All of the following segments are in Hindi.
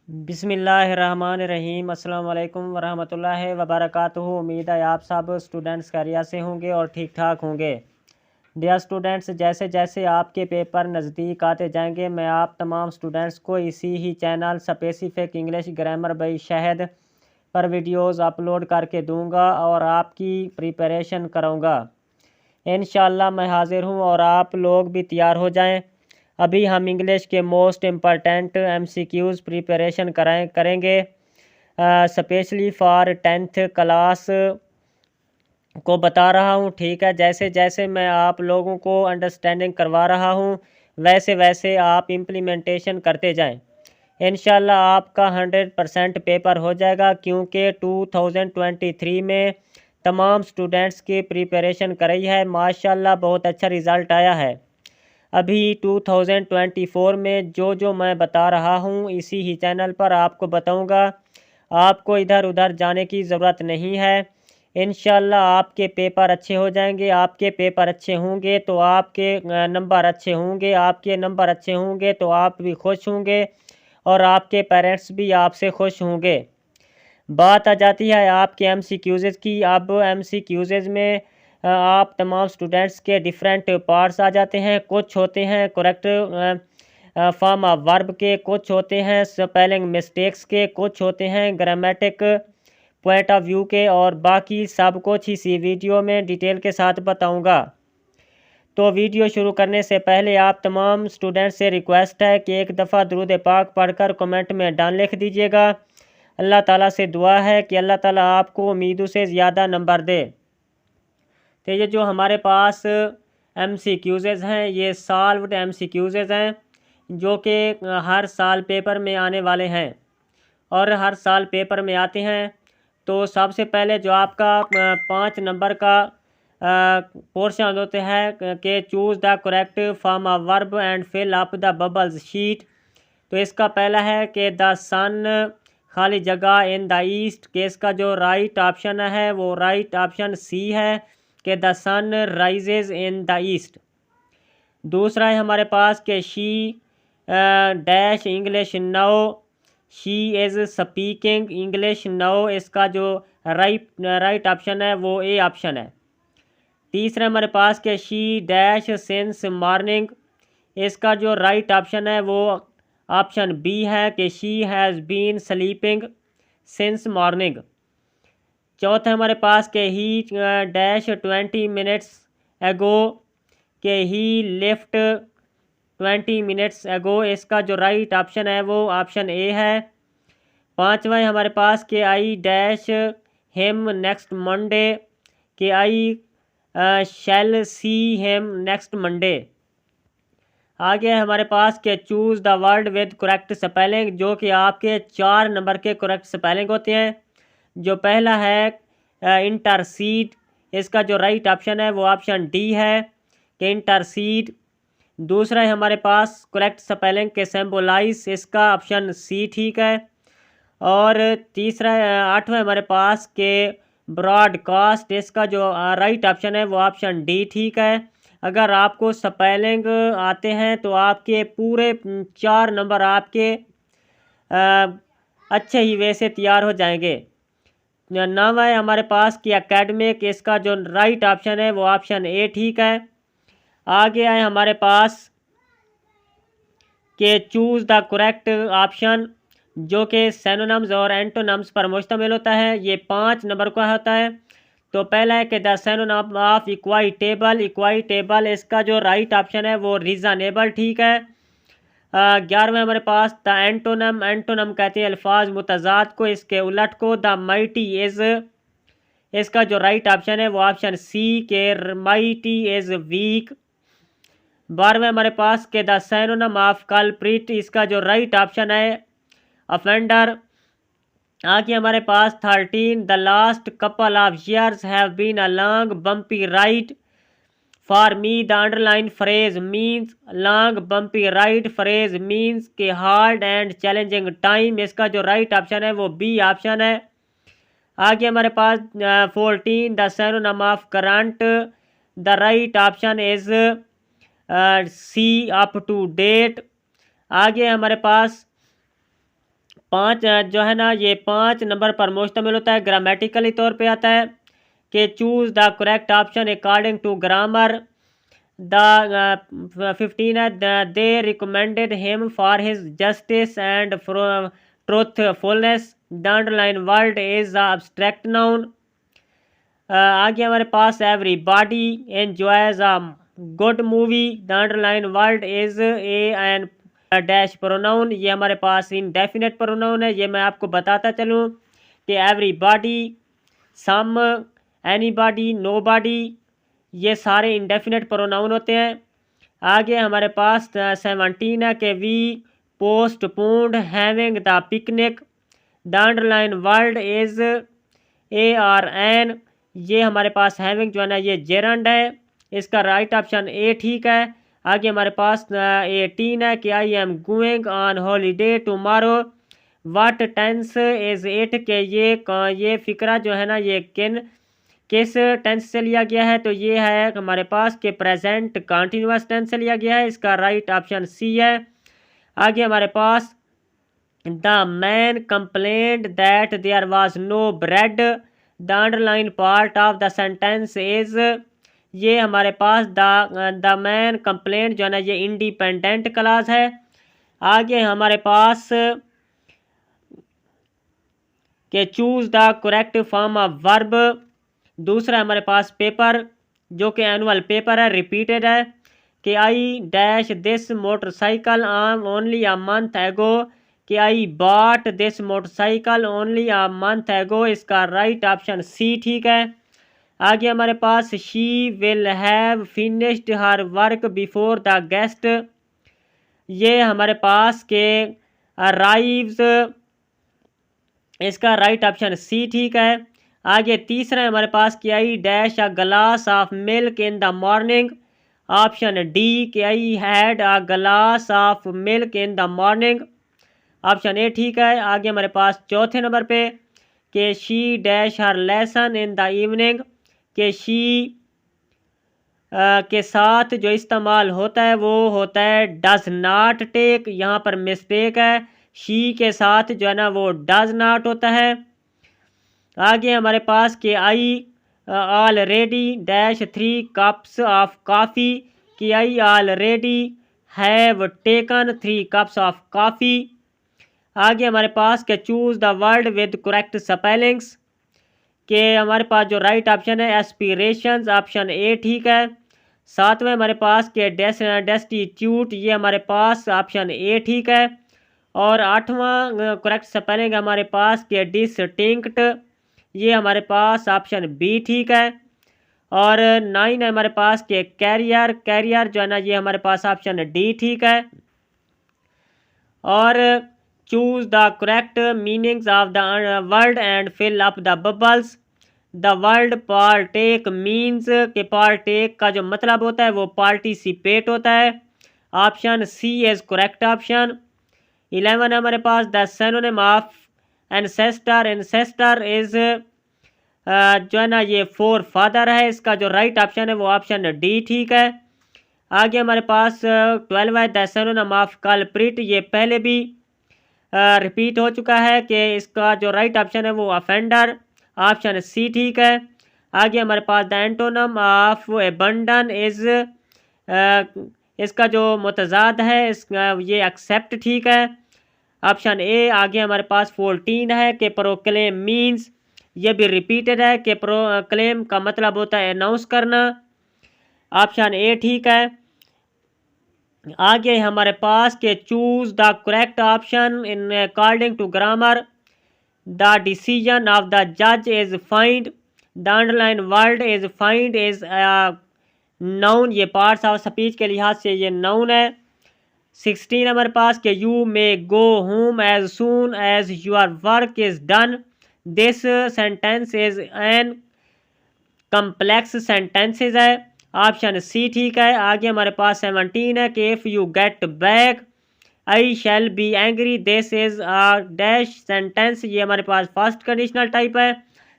बिस्मिल्लाहिर्रहमानिर्रहीम। अस्सलाम वालेकुम वरहमतुल्लाहि वबरकातुहू। उम्मीद है आप सब स्टूडेंट्स खैरियत से होंगे और ठीक ठाक होंगे। डियर स्टूडेंट्स, जैसे जैसे आपके पेपर नज़दीक आते जाएंगे मैं आप तमाम स्टूडेंट्स को इसी ही channel specific English grammar by शहद पर वीडियोस अपलोड करके दूंगा और आपकी प्रिपरेशन कराऊंगा। इंशाल्लाह मैं हाज़िर हूँ और आप लोग भी तैयार हो जाएं। अभी हम इंग्लिश के मोस्ट इम्पॉर्टेंट MCQs प्रिपरेशन करेंगे स्पेशली फॉर 10th क्लास को बता रहा हूँ। ठीक है, जैसे जैसे मैं आप लोगों को अंडरस्टैंडिंग करवा रहा हूँ वैसे वैसे आप इम्प्लीमेंटेशन करते जाएं। इंशाल्लाह आपका 100% पेपर हो जाएगा, क्योंकि 2023 में तमाम स्टूडेंट्स की प्रिपरेशन करी है। माशाल्लाह बहुत अच्छा रिज़ल्ट आया है। अभी 2024 में जो मैं बता रहा हूँ इसी ही चैनल पर आपको बताऊँगा। आपको इधर उधर जाने की ज़रूरत नहीं है। इंशाल्लाह आपके पेपर अच्छे हो जाएंगे। आपके पेपर अच्छे होंगे तो आपके नंबर अच्छे होंगे। आपके नंबर अच्छे होंगे तो आप भी खुश होंगे और आपके पेरेंट्स भी आपसे खुश होंगे। बात आ जाती है आपके MCQs की। अब MCQs में आप तमाम स्टूडेंट्स के डिफरेंट पार्ट्स आ जाते हैं। कुछ होते हैं करेक्ट फॉर्म ऑफ वर्ब के, कुछ होते हैं स्पेलिंग मिस्टेक्स के, कुछ होते हैं ग्रामेटिक पॉइंट ऑफ व्यू के, और बाकी सब कुछ इसी वीडियो में डिटेल के साथ बताऊंगा। तो वीडियो शुरू करने से पहले आप तमाम स्टूडेंट्स से रिक्वेस्ट है कि एक दफ़ा दुरूद पाक पढ़कर कमेंट में डन लिख दीजिएगा। अल्लाह ताला से दुआ है कि अल्लाह ताला आपको उम्मीदों से ज़्यादा नंबर दे। तो ये जो हमारे पास MCQs हैं ये सॉल्व्ड MCQs हैं जो कि हर साल पेपर में आने वाले हैं और हर साल पेपर में आते हैं। तो सबसे पहले जो आपका 5 नंबर का पोर्शन होते हैं कि choose the correct form of verb and fill up the bubbles sheet. तो इसका पहला है कि द सन खाली जगह इन द ईस्ट, के इसका जो राइट ऑप्शन है वो राइट ऑप्शन सी है कि the sun rises in the east. दूसरा है हमारे पास कि she dash English now, she is speaking English now, इसका जो राइट ऑप्शन है वो ए ऑप्शन है। तीसरा हमारे पास कि शी डैश सिंस मॉर्निंग, इसका जो राइट ऑप्शन है वो ऑप्शन बी है कि she has been sleeping since morning. चौथा हमारे पास कि ही डैश 20 मिनट्स एगो, कि ही लिफ्ट 20 मिनट्स एगो, इसका जो राइट ऑप्शन है वो ऑप्शन ए है। पांचवा है हमारे पास कि I dash him next Monday, कि आई शैल सी हिम नेक्स्ट मंडे। आगे है हमारे पास कि choose the word with correct spelling, जो कि आपके 4 नंबर के करेक्ट स्पेलिंग होते हैं। जो पहला है इंटरसीड, इसका जो राइट ऑप्शन है वो ऑप्शन डी है कि इंटरसीड। दूसरा है हमारे पास करेक्ट स्पेलिंग के सिंबलाइज, इसका ऑप्शन सी ठीक है। और तीसरा आठवां हमारे पास के ब्रॉडकास्ट, इसका जो राइट ऑप्शन है वो ऑप्शन डी ठीक है। अगर आपको स्पेलिंग आते हैं तो आपके पूरे 4 नंबर आपके अच्छे ही वे से तैयार हो जाएंगे। नौवां है हमारे पास कि एकेडमिक, इसका जो राइट ऑप्शन है वो ऑप्शन ए ठीक है। आगे है हमारे पास कि चूज़ द करेक्ट ऑप्शन, जो कि सिनोनिम्स और एंटोनिम्स पर मुश्तमिल होता है। ये 5 नंबर का होता है। तो पहला है कि द सिनोनिम ऑफ इक्वाइटेबल, इक्वाइटेबल इसका जो राइट ऑप्शन है वो रीज़नेबल ठीक है। 11वें हमारे पास द एंटोनम, एंटोनम कहते हैं अल्फाज मुतजाद को, इसके उलट को। द माइटी इज़, इसका जो राइट ऑप्शन है वो ऑप्शन सी के माइटी इज़ वीक। 12वें हमारे पास के द सिनोनिम ऑफ कल्प्रिट, इसका जो राइट ऑप्शन है ऑफेंडर। आगे हमारे पास 13 the last couple of years have been a long bumpy ride for me, the underline phrase means long bumpy ride phrase means के हार्ड एंड चैलेंजिंग टाइम, इसका जो राइट ऑप्शन है वो बी ऑप्शन है। आगे हमारे पास 14 the synonym of current, the right option is C up to date. आगे हमारे पास जो है ना ये 5 नंबर पर मुश्तमिल होता है। ग्रामेटिकली तौर पे आता है कि choose the correct option according to grammar. The 15 है they recommended him for his justice and truthfulness. The underline word is abstract noun. आगे हमारे पास everybody enjoys a good movie. The underline word is a an dash pronoun. ये हमारे पास इनडेफिनेट प्रोनाउन है। ये मैं आपको बताता चलूँ कि एवरीबॉडी, सम, एनीबॉडी, नोबॉडी, ये सारे इनडेफिनेट प्रोनाउन होते हैं। आगे हमारे पास 17 है कि we postponed having the picnic. The underline word is A R N. ये हमारे पास हैविंग जो है ना ये जेरंड है। इसका राइट ऑप्शन ए ठीक है। आगे हमारे पास 18 है कि I am going on holiday tomorrow. What tense is it के ये फ़िक्रा जो है ना ये किस टेंस से लिया गया है, तो ये है हमारे पास के प्रेजेंट कंटिन्यूअस टेंस से लिया गया है। इसका राइट ऑप्शन सी है। आगे हमारे पास the man complained that there was no bread. The underline part of the sentence is, ये हमारे पास द मैन कंप्लेंट जो है ना ये इंडिपेंडेंट क्लॉज है। आगे हमारे पास के choose the correct form of verb. दूसरा हमारे पास पेपर जो कि एनुअल पेपर है, रिपीटेड है कि I dash this motorcycle only a month ago. कि I bought this motorcycle only a month ago. इसका राइट ऑप्शन सी ठीक है। आगे हमारे पास she will have finished her work before the guest. ये हमारे पास के अराइव्स, इसका राइट ऑप्शन सी ठीक है। आगे तीसरा है हमारे पास कि I dash a glass of milk in the morning. Option D कि I had a glass of milk in the morning. Option A ठीक है। आगे हमारे पास चौथे नंबर पे कि she dash her lesson in the evening. कि शी के साथ जो इस्तेमाल होता है वो होता है डज नॉट टेक। यहाँ पर मिस्टेक है, शी के साथ जो है ना वो डज नॉट होता है। आगे हमारे पास कि I already dash 3 cups of coffee. कि I already have taken 3 cups of coffee. आगे हमारे पास के choose the word with correct spellings. के हमारे पास जो राइट ऑप्शन है एस्पिरेशंस, ऑप्शन ए ठीक है। सातवें हमारे पास के डेस्टिट्यूट, ये हमारे पास ऑप्शन ए ठीक है। और आठवां करेक्ट स्पेलिंग हमारे पास के डिस्टिंक्ट, ये हमारे पास ऑप्शन बी ठीक है। और 9 है हमारे पास के कैरियर जो है ना ये हमारे पास ऑप्शन डी ठीक है। और choose the correct meanings of the word and fill up the bubbles. The word partake means के पार्टेक का जो मतलब होता है वो पार्टिसिपेट होता है। Option C is correct option. 11 है हमारे पास the synonym of ancestor is जो है ना ये फोर फादर है। इसका जो राइट ऑप्शन है वो ऑप्शन डी ठीक है। आगे हमारे पास 12 है द सिनोनिम ऑफ कल्प्रिट। ये पहले भी रिपीट हो चुका है कि इसका जो राइट ऑप्शन है वो ऑफेंडर, ऑप्शन सी ठीक है। आगे हमारे पास the antonym of abandon is, इसका जो मुतजाद है ये एक्सेप्ट ठीक है, ऑप्शन ए। आगे हमारे पास 14 है कि प्रोक्लेम मीन्स, ये भी रिपीटेड है कि प्रोक्लेम का मतलब होता है अनाउंस करना, ऑप्शन ए ठीक है। आगे हमारे पास के choose the correct option in according to grammar. The decision of the जज is find. The underline word is find is noun, ये पार्ट्स ऑफ स्पीच के लिहाज से ये नाउन है। 16 हमारे पास के you may go home as soon as your work is done. This sentence is an complex sentences है, ऑप्शन सी ठीक है। आगे हमारे पास 17 है कि if you get back I shall be angry. This is a dash sentence, ये हमारे पास फर्स्ट कंडीशनल टाइप है।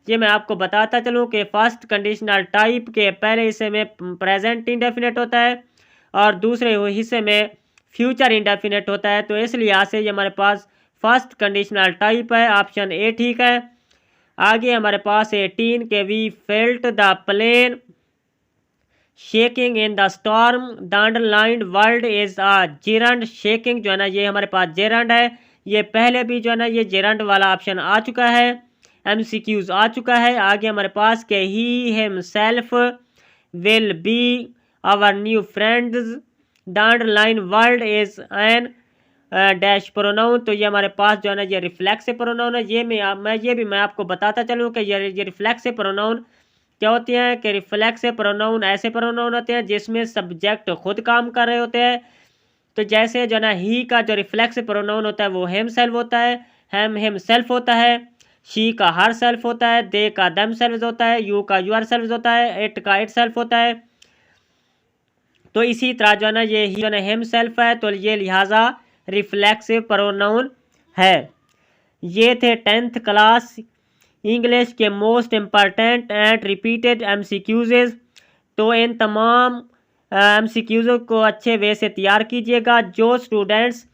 ये मैं आपको बताता चलूँ कि फर्स्ट कंडीशनल टाइप के पहले हिस्से में प्रेजेंट इंडेफिनेट होता है और दूसरे हिस्से में फ्यूचर इंडेफिनेट होता है। तो इस लिहाज से ये हमारे पास फर्स्ट कंडीशनल टाइप है, ऑप्शन ए ठीक है। आगे हमारे पास 18 के we felt the plane shaking in the storm the underlined world is a gerund. Shaking जो है ना ये हमारे पास जेरंड है। ये पहले भी जो है ना ये जेरंड वाला ऑप्शन आ चुका है, MCQs आ चुका है। आगे हमारे पास के he himself will be our new friends the underline world is an dash pronoun. तो ये हमारे पास जो है ना ये रिफ्लेक्सिव प्रोनाउन है। ये भी मैं आपको बताता चलूँ कि ये रिफ्लेक्सिव प्रोनाउन क्या होते हैं कि रिफ्लेक्सिव प्रोनाउन ऐसे प्रोनाउन होते हैं जिसमें सब्जेक्ट खुद काम कर रहे होते हैं। तो जैसे जो है ना ही का जो रिफ्लेक्सिव प्रोनाउन होता है वो हिम सेल्फ होता है, हिम सेल्फ होता है। शी का हर सेल्फ होता है, दे का दम सेल्फ होता है, यू का यूर सेल्फ होता है, इट का इट सेल्फ होता है। तो इसी तरह जो है ना ये ही जो है हिम सेल्फ है, तो ये लिहाजा रिफ्लेक्सिव प्रोनाउन है। ये थे 10th क्लास इंग्लिश के most important and repeated MCQs। तो इन तमाम MCQs को अच्छे वे से तैयार कीजिएगा। जो स्टूडेंट्स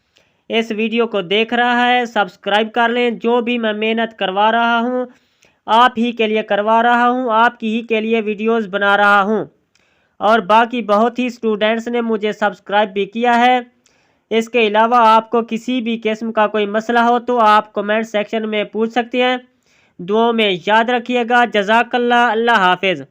इस वीडियो को देख रहा है सब्सक्राइब कर लें। जो भी मैं मेहनत करवा रहा हूँ आप ही के लिए करवा रहा हूँ, आपकी ही के लिए वीडियोस बना रहा हूँ। और बाकी बहुत ही स्टूडेंट्स ने मुझे सब्सक्राइब भी किया है। इसके अलावा आपको किसी भी किस्म का कोई मसला हो तो आप कमेंट सेक्शन में पूछ सकते हैं। दुआओं में याद रखिएगा। जज़ाकल्लाह, अल्लाह हाफिज़।